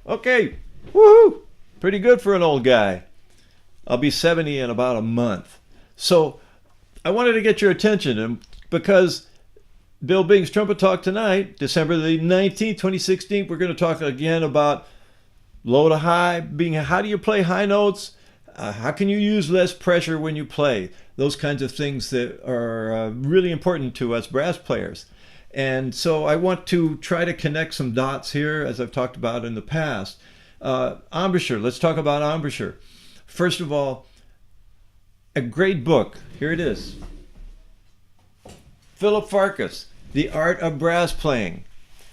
Okay, woohoo! Pretty good for an old guy. I'll be 70 in about a month. So I wanted to get your attention, and because Bill Bing's Trumpet Talk tonight, December the 19th, 2016, we're going to talk again about low to high, being how do you play high notes? How can you use less pressure when you play? Those kinds of things that are really important to us brass players. And so I want to try to connect some dots here, as I've talked about in the past. Embouchure, let's talk about embouchure. First of all, a great book. Here it is. Philip Farkas, The Art of Brass Playing.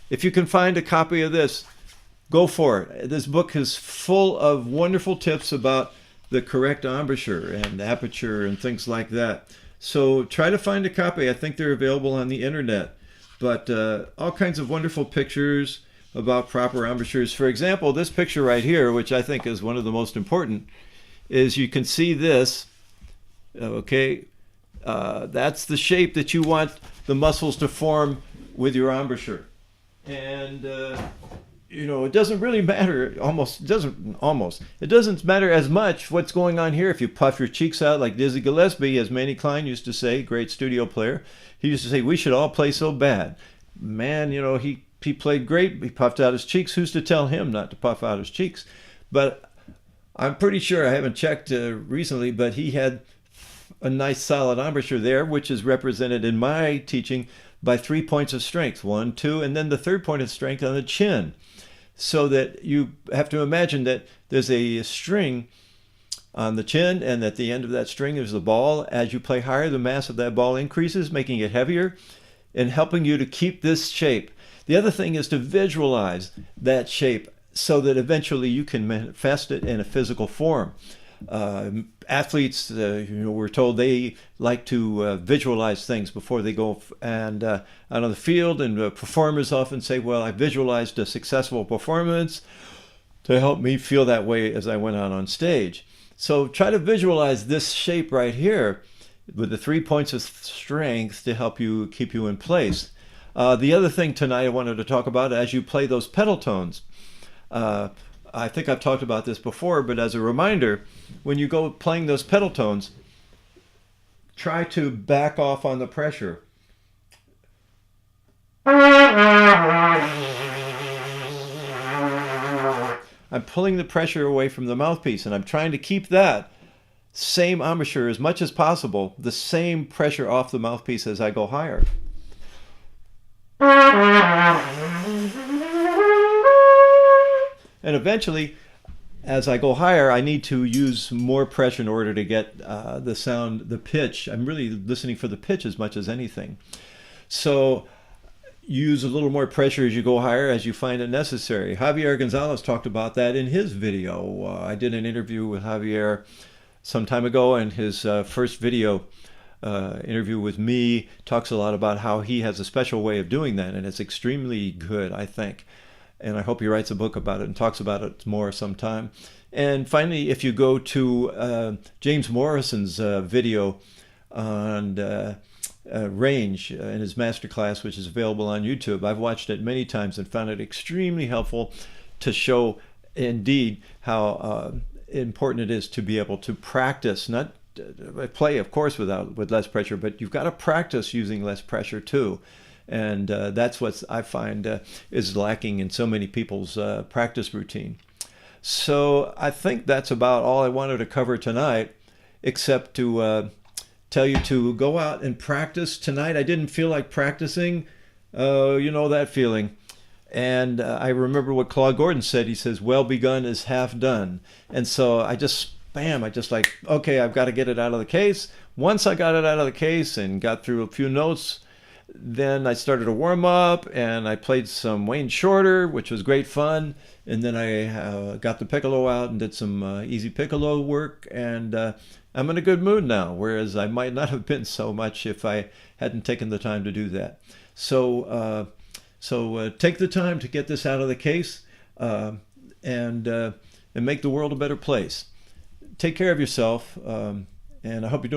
If you can find a copy of this, go for it. This book is full of wonderful tips about the correct embouchure and aperture and things like that. So try to find a copy. I think they're available on the internet. But all kinds of wonderful pictures about proper embouchures. For example, this picture right here, which I think is one of the most important, is you can see this. Okay, that's the shape that you want the muscles to form with your embouchure. And it doesn't really matter, it doesn't matter as much what's going on here if you puff your cheeks out like Dizzy Gillespie, as Manny Klein used to say, great studio player. He used to say, we should all play so bad. Man, he played great, he puffed out his cheeks. Who's to tell him not to puff out his cheeks? But I'm pretty sure, I haven't checked recently, but he had a nice solid embouchure there, which is represented in my teaching by 3 points of strength, 1, 2, and then the third point of strength on the chin. So that you have to imagine that there's a string on the chin, and at the end of that string is the ball. As you play higher, the mass of that ball increases, making it heavier and helping you to keep this shape. The other thing is to visualize that shape so that eventually you can manifest it in a physical form. Athletes, we're told they like to visualize things before they go out on the field, and performers often say, well, I visualized a successful performance to help me feel that way as I went out on stage. So try to visualize this shape right here with the 3 points of strength to help you keep you in place. The other thing tonight I wanted to talk about, as you play those pedal tones, I think I've talked about this before, but as a reminder, when you go playing those pedal tones, try to back off on the pressure. I'm pulling the pressure away from the mouthpiece, and I'm trying to keep that same embouchure as much as possible, the same pressure off the mouthpiece as I go higher. And eventually, as I go higher, I need to use more pressure in order to get the sound, the pitch. I'm really listening for the pitch as much as anything. So use a little more pressure as you go higher, as you find it necessary. Javier Gonzalez talked about that in his video. I did an interview with Javier some time ago, and his first video interview with me talks a lot about how he has a special way of doing that, and it's extremely good, I think. And I hope he writes a book about it and talks about it more sometime. And finally, if you go to James Morrison's video on range in his masterclass, which is available on YouTube, I've watched it many times and found it extremely helpful to show indeed how important it is to be able to practice, not play, of course, with less pressure, but you've got to practice using less pressure too. And that's what I find is lacking in so many people's practice routine. So I think that's about all I wanted to cover tonight, except to tell you to go out and practice. Tonight I didn't feel like practicing. You know that feeling. And I remember what Claude Gordon said. He says, well begun is half done. And so I just like, okay, I've got to get it out of the case. Once I got it out of the case and got through a few notes, then I started to warm up, and I played some Wayne Shorter, which was great fun. And then I got the piccolo out and did some easy piccolo work, and I'm in a good mood now, whereas I might not have been so much if I hadn't taken the time to do that. So take the time to get this out of the case and make the world a better place. Take care of yourself, and I hope you're doing